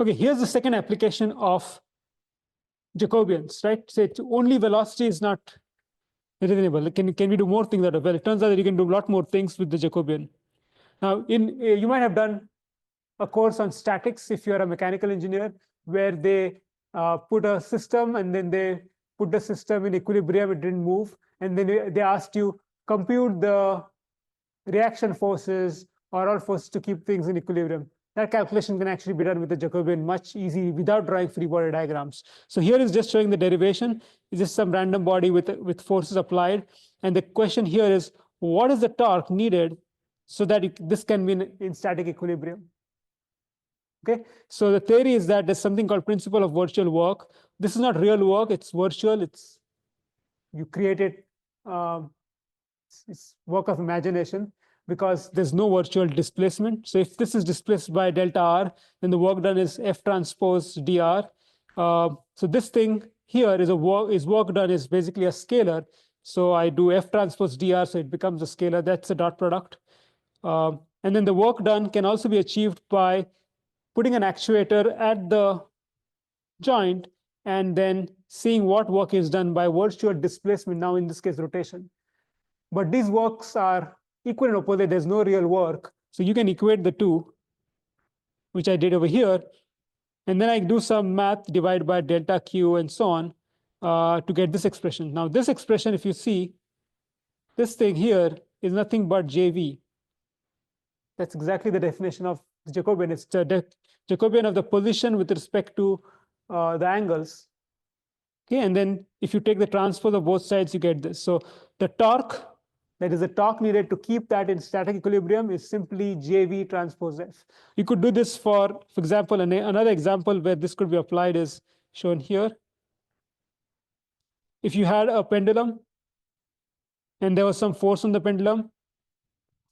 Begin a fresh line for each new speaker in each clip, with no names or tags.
Okay, here's the second application of Jacobians, right? So only velocity is not reasonable. Can we do more things out of it? Well, it turns out that you can do a lot more things with the Jacobian. Now, you might have done a course on statics if you're a mechanical engineer, where they put a system and then they put the system in equilibrium, it didn't move, and then they asked you compute the reaction forces or all forces to keep things in equilibrium. That calculation can actually be done with the Jacobian much easy without drawing free body diagrams. So here is just showing the derivation. It's just some random body with forces applied. And the question here is, what is the torque needed so that this can be in static equilibrium? Okay, so the theory is that there's something called principle of virtual work. This is not real work, it's virtual. You create it, it's work of imagination, because there's no virtual displacement. So if this is displaced by delta r, then the work done is F transpose dr. So this thing here is work done is basically a scalar. So I do F transpose dr, so it becomes a scalar. That's a dot product. And then the work done can also be achieved by putting an actuator at the joint and then seeing what work is done by virtual displacement, now in this case rotation. But these works are equal and opposite. There's no real work. So you can equate the two, which I did over here. And then I do some math, divide by delta Q and so on to get this expression. Now this expression, if you see, this thing here is nothing but JV. That's exactly the definition of the Jacobian. It's the Jacobian of the position with respect to the angles. Okay, and then if you take the transpose of both sides, you get this. So the torque, that is the torque needed to keep that in static equilibrium, is simply JV transpose F. You could do this for example, another example where this could be applied is shown here. If you had a pendulum and there was some force on the pendulum,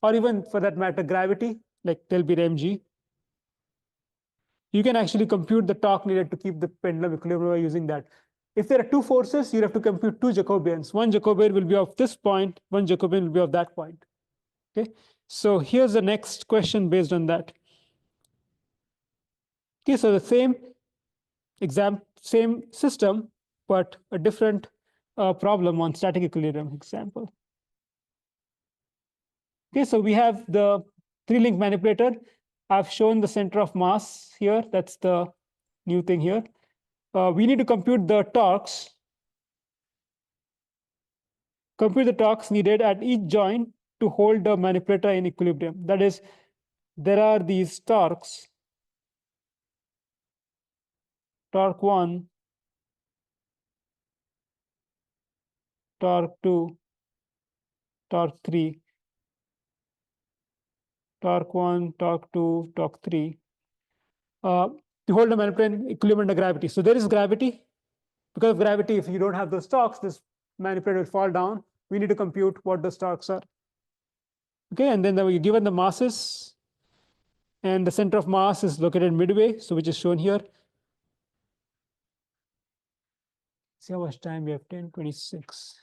or even for that matter, gravity, like there'll be mg, you can actually compute the torque needed to keep the pendulum equilibrium by using that. If there are two forces, you have to compute two Jacobians. One Jacobian will be of this point, one Jacobian will be of that point. Okay, so here's the next question based on that. Okay, so the same system, but a different problem on static equilibrium example. Okay, so we have the 3-link manipulator. I've shown the center of mass here. That's the new thing here. We need to compute the torques. Compute the torques needed at each joint to hold the manipulator in equilibrium. That is, there are these torques. Torque 1, torque 2, torque 3. Torque 1, torque 2, torque 3. To hold the manipulator in equilibrium under gravity. So there is gravity. Because of gravity, if you don't have those torques, this manipulator will fall down. We need to compute what those torques are. Okay, and then we're given the masses, and the center of mass is located midway, so which is shown here. See how much time we have, 10:26.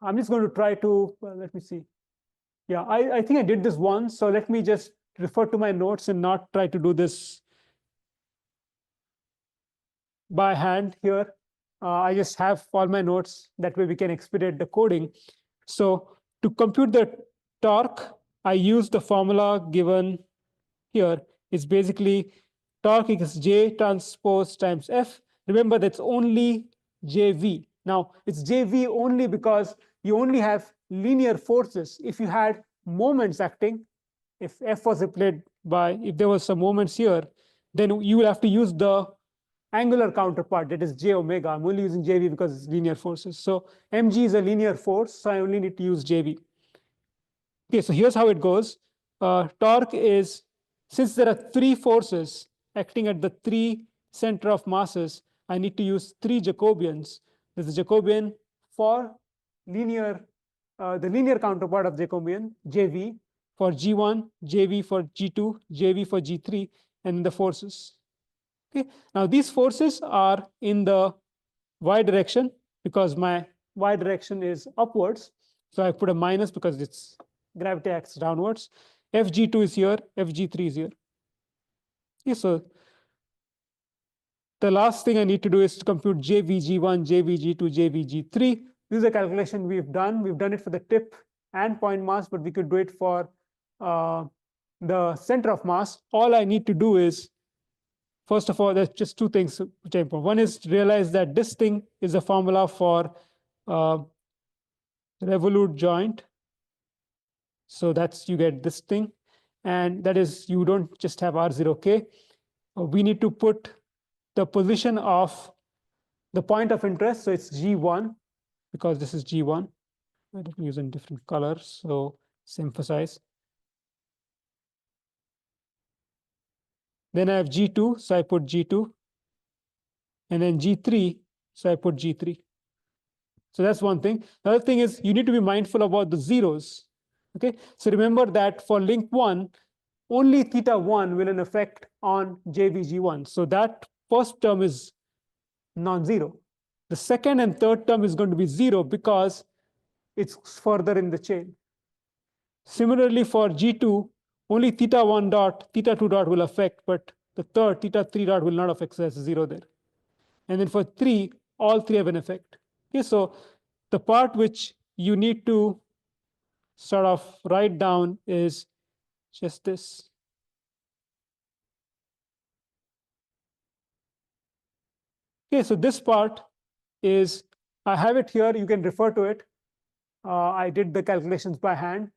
I'm just going to try to, let me see. Yeah, I think I did this once, so let me just refer to my notes and not try to do this by hand here. I just have all my notes, that way we can expedite the coding. So to compute the torque, I use the formula given here. It's basically torque equals J transpose times F. Remember, that's only JV. Now, it's JV only because you only have linear forces. If you had moments acting, if F was applied by, if there was some moments here, then you will have to use the angular counterpart, that is J omega. I'm only using JV because it's linear forces. So mg is a linear force, so I only need to use JV. Okay, so here's how it goes. Torque is, since there are 3 forces acting at the 3 center of masses, I need to use 3 Jacobians. There's a Jacobian for linear, the linear counterpart of Jacobian, JV, for G1, JV for G2, JV for G3, and the forces. Okay, now these forces are in the y direction because my y direction is upwards. So I put a minus because it's gravity acts downwards. Fg2 is here, Fg3 is here. Okay, so the last thing I need to do is to compute JVG1, JVG2, JVG3. This is a calculation we've done. We've done it for the tip and point mass, but we could do it for the center of mass. All I need to do is, first of all, there's just two things which are important. One is to realize that this thing is a formula for revolute joint. So that's, you get this thing. And that is, you don't just have R0K. We need to put the position of the point of interest. So it's G1, because this is G1. Let me use in different colors, so it's emphasize. Then I have G2, so I put G2. And then G3, so I put G3. So that's one thing. The other thing is you need to be mindful about the zeros. Okay, so remember that for link 1, only θ1 will have an effect on JVG1. So that first term is non-zero. The second and third term is going to be 0 because it's further in the chain. Similarly, for G2, only θ1 dot, θ2 dot will affect, but the third, θ3 dot will not affect, so that's 0 there. And then for 3, all 3 have an effect. Okay, so the part which you need to sort of write down is just this. Okay, so this part is, I have it here, you can refer to it. I did the calculations by hand,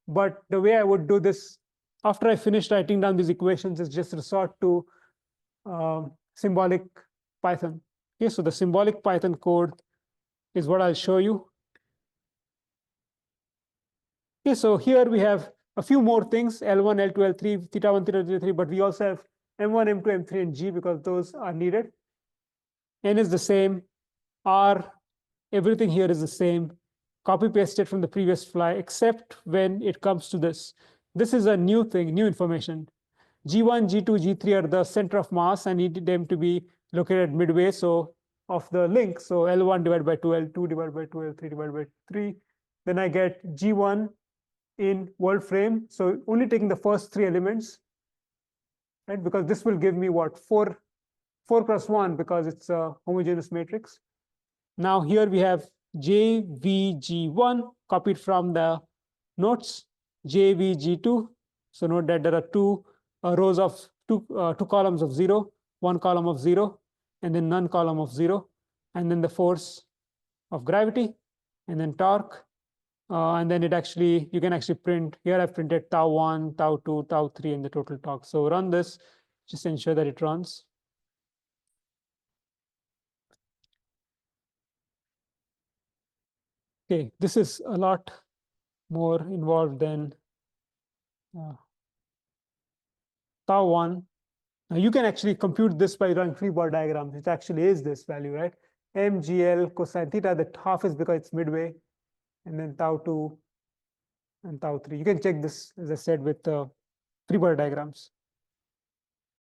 but the way I would do this after I finish writing down these equations is just resort to symbolic Python. Okay, so the symbolic Python code is what I'll show you. Okay, so here we have a few more things, L1, L2, L3, θ1, θ2, θ3, but we also have M1, M2, M3, and G because those are needed. N is the same, R, everything here is the same. Copy paste it from the previous fly, except when it comes to this. This is a new thing, new information. G1, G2, G3 are the center of mass. I need them to be located midway so of the link. So L1 divided by 2, L2 divided by 2, L3 divided by 3. Then I get G1 in world frame. So only taking the first 3 elements, right? Because this will give me what? 4 plus 1 because it's a homogeneous matrix. Now here we have JVG1 copied from the notes, JVG2. So note that there are 2 rows of two columns of 0, 1 column of 0, and then none column of 0, and then the force of gravity, and then torque. And then it actually, you can actually print, here I've printed τ1, τ2, τ3, and the total torque. So run this, just ensure that it runs. Okay, this is a lot more involved than τ1. Now you can actually compute this by drawing free body diagrams. It actually is this value, right? MGL cosine theta, the half is because it's midway, and then τ2 and τ3. You can check this, as I said, with free body diagrams.